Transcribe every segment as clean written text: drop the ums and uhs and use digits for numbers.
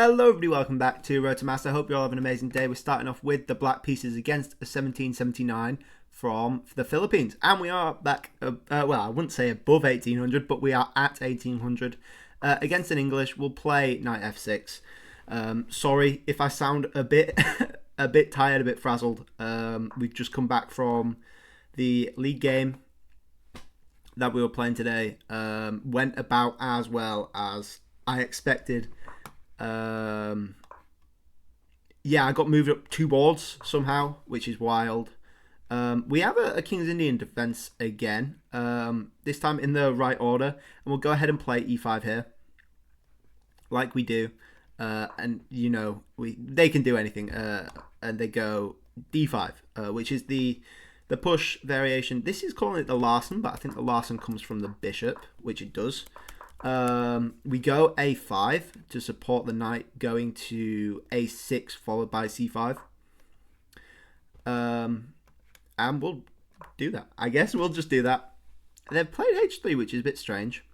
Hello everybody, welcome back to Road to Master. I hope you all have an amazing day. We're starting off with the black pieces against a 1779 from the Philippines. And we are back, well, I wouldn't say above 1800, but we are at 1800. Against an English, we'll play knight f6. Sorry if I sound a bit a bit tired, a bit frazzled. We've just come back from the league game that we were playing today. Went about as well as I expected. Yeah, I got moved up 2 boards somehow, which is wild. We have a King's Indian defense again, this time in the right order, and we'll go ahead and play e5 here, like we do. And you know, they can do anything, and they go d5, which is the push variation. This is calling it the Larsen, but I think the Larsen comes from the bishop, which it does. We go a5 to support the knight going to a6 followed by c5. And we'll do that. I guess we'll just do that. They've played h3, which is a bit strange.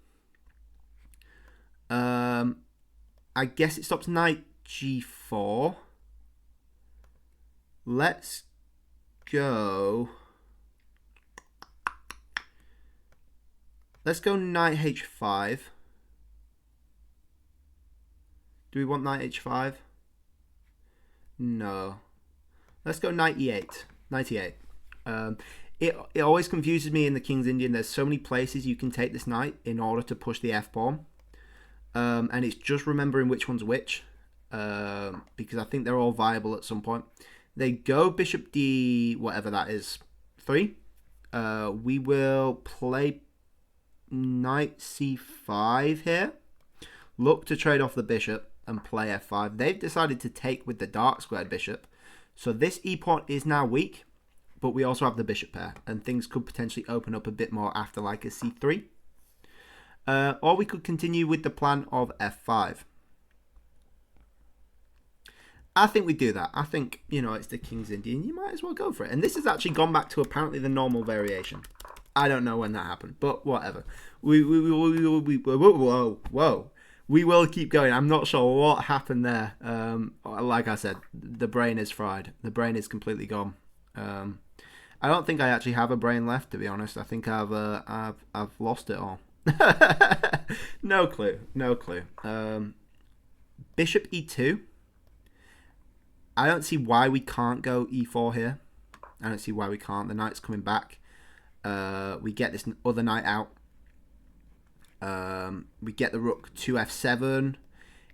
I guess it stops knight g4. Let's go. Let's go knight h5. Do we want knight h5? No. Let's go knight e8. Knight e8. It always confuses me in the King's Indian. There's so many places you can take this knight in order to push the f-pawn. And it's just remembering which one's which. Because I think they're all viable at some point. They go bishop d, whatever that is, 3. We will play knight c5 here. Look to trade off the bishop and play f5. They've decided to take with the dark squared bishop. So this e-pawn is now weak, but we also have the bishop pair, and things could potentially open up a bit more after like a c3. Or we could continue with the plan of f5. I think we do that. I think, you know, it's the King's Indian. You might as well go for it. And this has actually gone back to apparently the normal variation. I don't know when that happened, but whatever. Whoa. We will keep going. I'm not sure what happened there. Like I said, the brain is fried. The brain is completely gone. I don't think I actually have a brain left, to be honest. I think I've lost it all. No clue. Bishop e2. I don't see why we can't go e4 here. I don't see why we can't. The knight's coming back. We get this other knight out. We get the rook to f7.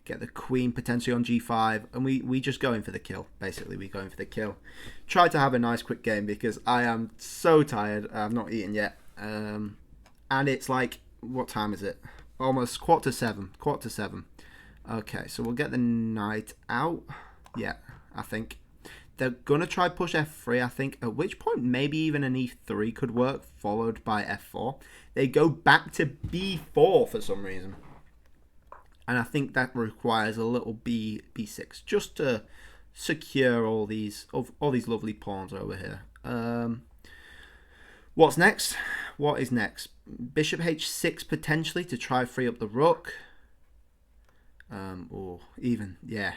Get the queen potentially on g5. And we just go in for the kill. Basically, we go in for the kill. Try to have a nice quick game because I am so tired. I've not eaten yet. And it's like, what time is it? Almost quarter to 7. Okay, so we'll get the knight out. Yeah, I think. They're going to try push f3, I think, at which point maybe even an e3 could work, followed by f4. They go back to b4 for some reason. And I think that requires a little b6, just to secure all these lovely pawns over here. What's next? What is next? Bishop h6 potentially to try free up the rook. Or even, yeah.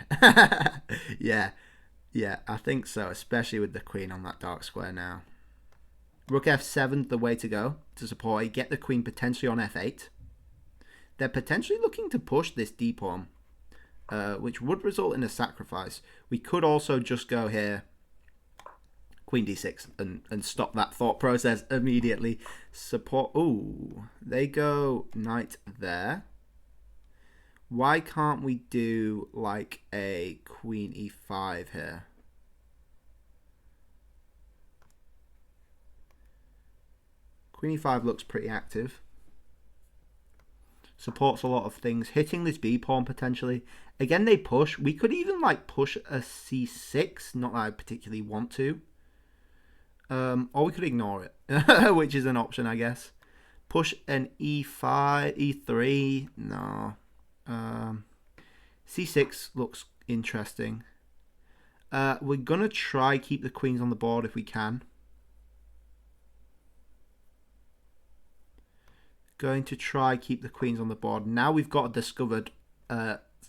Yeah, I think so, especially with the queen on that dark square now. Rook f7 the way to go to support it. Get the queen potentially on f8. They're potentially looking to push this d-pawn, which would result in a sacrifice. We could also just go here, queen d6, and stop that thought process immediately. Support. Ooh, they go knight there. Why can't we do like a queen e5 here? Queen e5 looks pretty active. Supports a lot of things. Hitting this b-pawn potentially. Again, they push. We could even like push a c6. Not that I particularly want to. Or we could ignore it, which is an option, I guess. Push an e5, e3. No. C6 looks interesting. We're going to try keep the queens on the board if we can. Going to try keep the queens on the board. Now we've got a discovered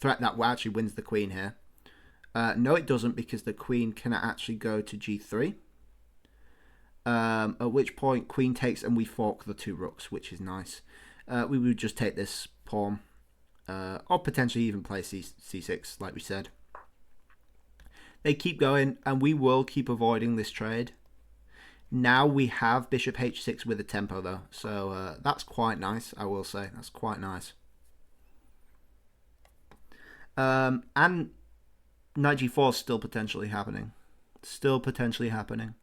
threat that actually wins the queen here. No, it doesn't, because the queen can actually go to g3. At which point queen takes and we fork the 2 rooks, which is nice. We would just take this pawn, or potentially even play c6, like we said. They keep going, and we will keep avoiding this trade. Now we have bishop h6 with a tempo, though, so that's quite nice, I will say. That's quite nice. And knight g4 is still potentially happening. Still potentially happening.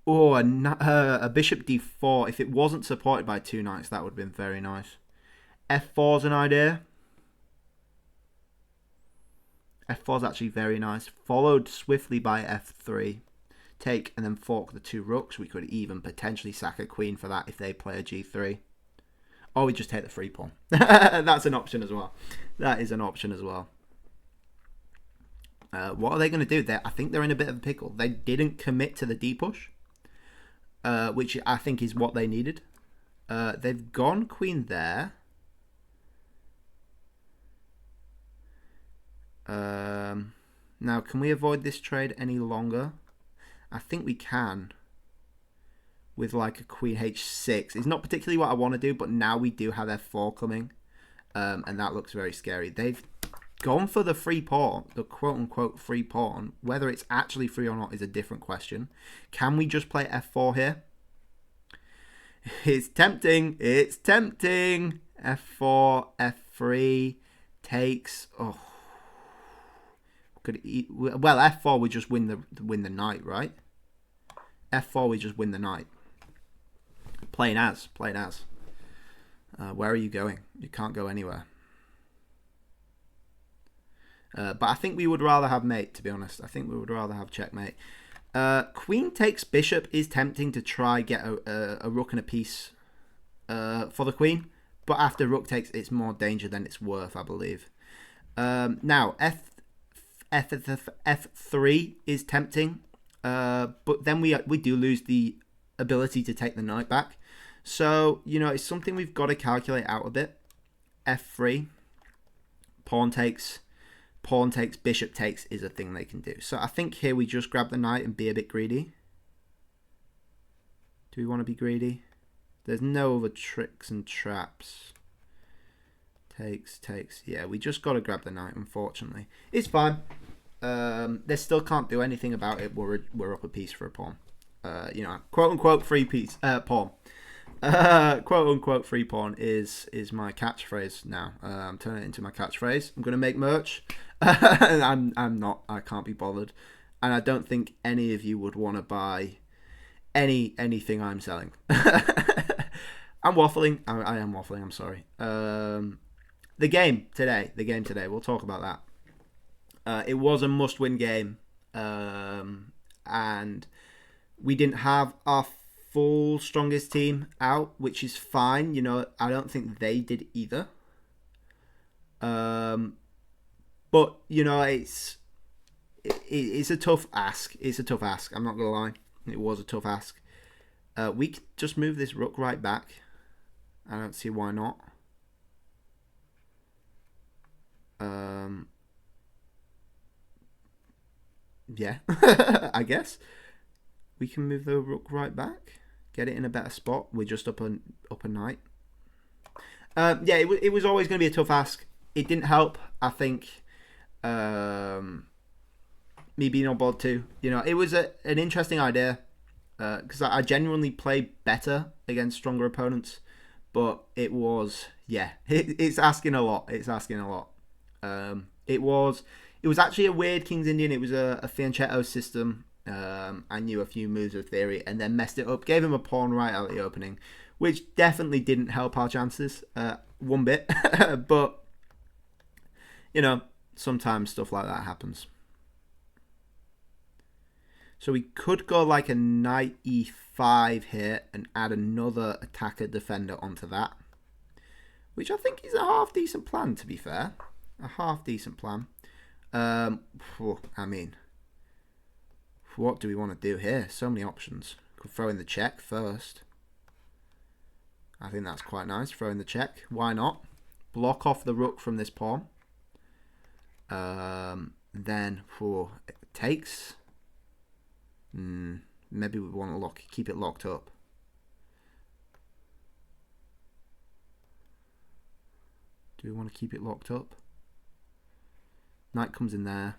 Oh, a bishop d4. If it wasn't supported by 2 knights, that would have been very nice. f4 is an idea. f4 is actually very nice. Followed swiftly by f3. Take and then fork the 2 rooks. We could even potentially sack a queen for that if they play a g3. Or we just take the free pawn. That's an option as well. That is an option as well. What are they going to do? I think they're in a bit of a pickle. They didn't commit to the d-push, which I think is what they needed. They've gone queen there. Now, can we avoid this trade any longer? I think we can. With like a queen h6. It's not particularly what I want to do, but now we do have f4 coming. And that looks very scary. They've gone for the free pawn, the quote-unquote free pawn. Whether it's actually free or not is a different question. Can we just play f4 here? It's tempting. It's tempting. f4, f3, takes. Oh, well, f4 we just win the knight, right? f4 we just win the knight. Plain as. Where are you going? You can't go anywhere. But I think we would rather have mate, to be honest. I think we would rather have checkmate. Queen takes bishop is tempting to try get a rook and a piece for the queen. But after rook takes, it's more danger than it's worth, I believe. Now, f3 is tempting. But then we do lose the ability to take the knight back. So, you know, it's something we've got to calculate out a bit. f3, pawn takes, bishop takes is a thing they can do. So I think here we just grab the knight and be a bit greedy. Do we want to be greedy? There's no other tricks and traps. Takes. Yeah, we just got to grab the knight, unfortunately. It's fine. They still can't do anything about it. We're up a piece for a pawn. You know, quote unquote free piece pawn. Quote unquote free pawn is my catchphrase now. I'm turning it into my catchphrase. I'm gonna make merch. I'm not. I can't be bothered, and I don't think any of you would want to buy anything I'm selling. I'm waffling. I am waffling. I'm sorry. The game today. We'll talk about that. It was a must-win game, and we didn't have our full strongest team out, which is fine. You know, I don't think they did either. But you know, it's a tough ask. It's a tough ask. I'm not gonna lie. It was a tough ask. We could just move this rook right back. I don't see why not. Yeah, I guess we can move the rook right back, get it in a better spot. We're just up a knight. Yeah, it was always going to be a tough ask. It didn't help, I think. Me being on board too. You know, it was an interesting idea because I genuinely play better against stronger opponents, but it was it's asking a lot. It's asking a lot. It was actually a weird King's Indian. It was a Fianchetto system. I knew a few moves of theory and then messed it up. Gave him a pawn right out of the opening, which definitely didn't help our chances one bit. But, you know, sometimes stuff like that happens. So we could go like a knight e5 here and add another attacker defender onto that, which I think is a half decent plan, to be fair. A half decent plan. I mean, what do we want to do here? So many options. Could throw in the check first. I think that's quite nice. Throw in the check. Why not? block off the rook from this pawn. Then for takes. Maybe we want to keep it locked up. Do we want to keep it locked up? Knight comes in there.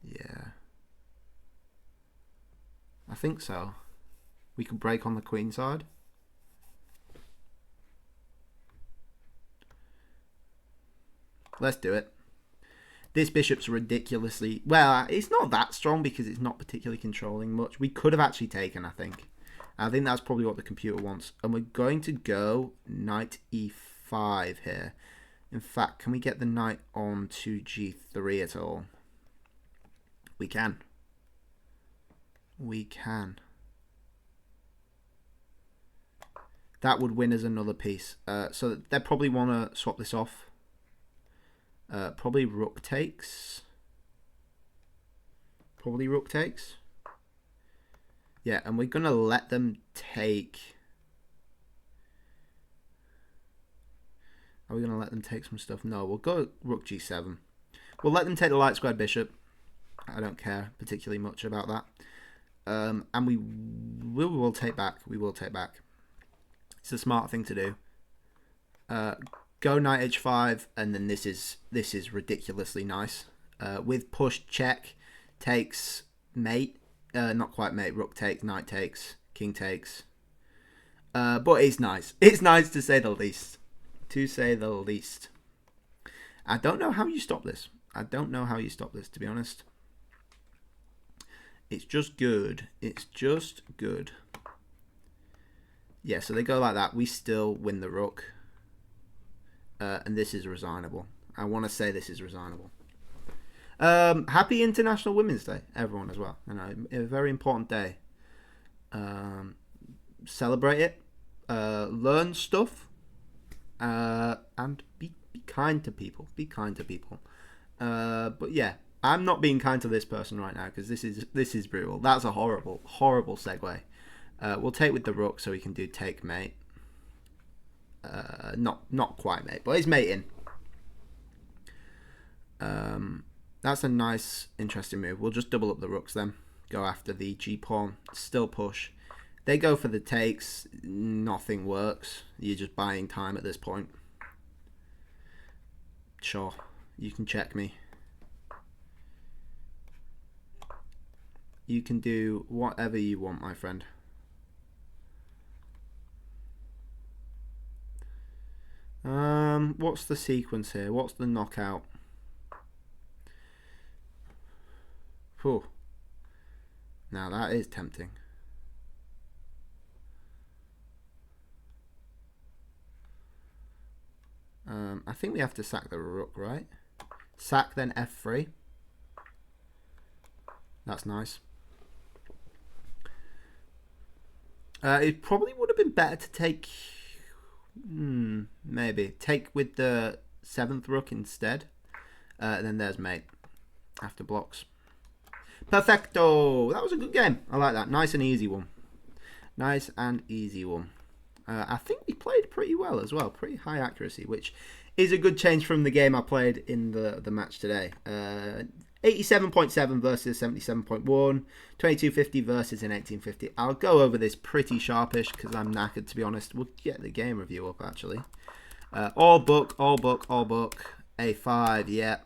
Yeah. I think so. We could break on the queen side. Let's do it. This bishop's ridiculously... Well, it's not that strong because it's not particularly controlling much. We could have actually taken, I think. I think that's probably what the computer wants. And we're going to go knight e5 here. In fact, can we get the knight on to g3 at all? We can. We can. That would win us another piece. So they probably want to swap this off. Probably rook takes. Probably rook takes. Yeah, and we're going to let them take... Are we going to let them take some stuff? No, we'll go rook g7. We'll let them take the light squared bishop. I don't care particularly much about that. And we will take back. We will take back. It's a smart thing to do. Go knight h5, and then this is ridiculously nice. With push check, takes mate. Not quite mate. Rook takes, knight takes, king takes. But it's nice. It's nice to say the least. To say the least. I don't know how you stop this. I don't know how you stop this, to be honest. It's just good. It's just good. Yeah, so they go like that. We still win the rook. And this is resignable. I want to say this is resignable. Happy International Women's Day, everyone, as well. You know, a very important day. Celebrate it. Learn stuff. And be kind to people. Be kind to people. But yeah, I'm not being kind to this person right now because this is brutal. That's a horrible segue. We'll take with the rook so we can do take mate. Not quite mate, but it's mating. That's a nice, interesting move. We'll just double up the rooks then. Go after the g pawn. Still push. They go for the takes. Nothing works. You're just buying time at this point. Sure, you can check me. You can do whatever you want, my friend. What's the sequence here? What's the knockout? Whew. Now that is tempting. I think we have to sack the rook, right? Sack, then f3. That's nice. It probably would have been better to take... maybe. Take with the 7th rook instead. And then there's mate. After blocks. Perfecto! That was a good game. I like that. Nice and easy one. Nice and easy one. I think we played pretty well as well. Pretty high accuracy, which is a good change from the game I played in the match today. 87.7 versus 77.1. 2250 versus an 1850. I'll go over this pretty sharpish because I'm knackered, to be honest. We'll get the game review up, actually. All book. A5, yeah.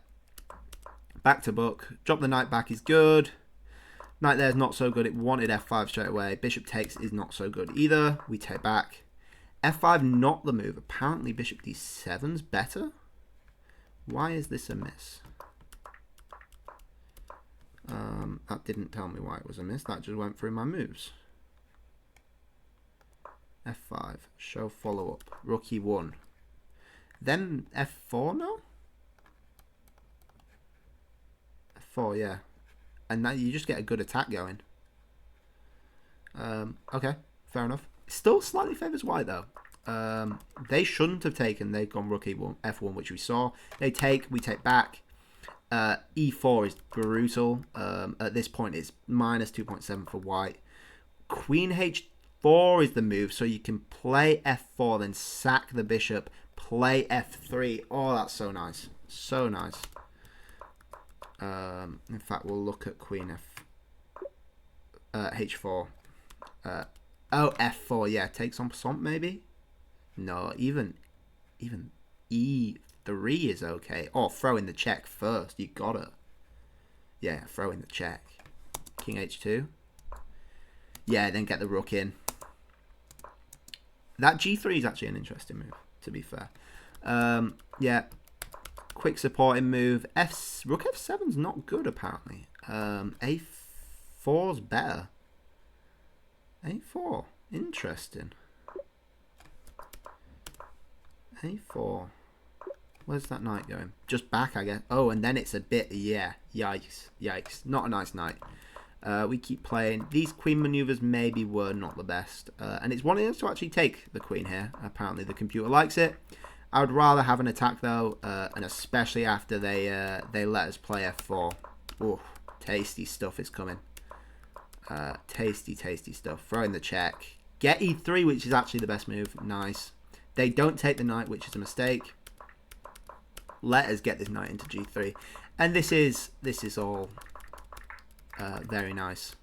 Back to book. Drop the knight back is good. Knight there is not so good. It wanted f5 straight away. Bishop takes is not so good either. We take back. f5 not the move. Apparently bishop d7 is better. Why is this a miss? That didn't tell me why it was a miss. That just went through my moves. f5. Show follow up. Rook e1. Then f4 now? f4, yeah. And now you just get a good attack going. Okay, fair enough. Still slightly favours white though. They shouldn't have taken. They've gone rook e1, f1, which we saw. They take, we take back. E4 is brutal. At this point, it's minus 2.7 for white. Queen f4 is the move, so you can play f4, then sack the bishop, play f3. Oh, that's so nice. So nice. In fact, we'll look at queen h4. Oh, f4, yeah, takes on passant maybe? No, even e3 is okay. Oh, throw in the check first, you got it. Yeah, throw in the check. King h2. Yeah, then get the rook in. That g3 is actually an interesting move, to be fair. Yeah, quick supporting move. Rook f7's not good, apparently. A4's better. A4, interesting. A4. Where's that knight going? Just back, I guess. Oh, and then it's a bit, yeah. Yikes. Yikes. Not a nice knight. We keep playing. These queen maneuvers maybe were not the best. And it's wanting us to actually take the queen here. Apparently the computer likes it. I would rather have an attack, though. And especially after they let us play f4. Ooh, tasty stuff is coming. Tasty, tasty stuff. Throw in the check. Get e3, which is actually the best move. Nice. They don't take the knight, which is a mistake. Let us get this knight into g3. And this is all very nice.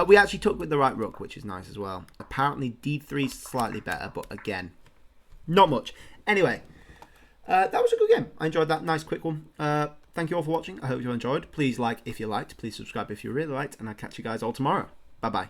We actually took with the right rook, which is nice as well. Apparently d3 is slightly better, but again, not much. Anyway, that was a good game. I enjoyed that. Nice quick one. Thank you all for watching. I hope you enjoyed. Please like if you liked. Please subscribe if you really liked. And I'll catch you guys all tomorrow. Bye-bye.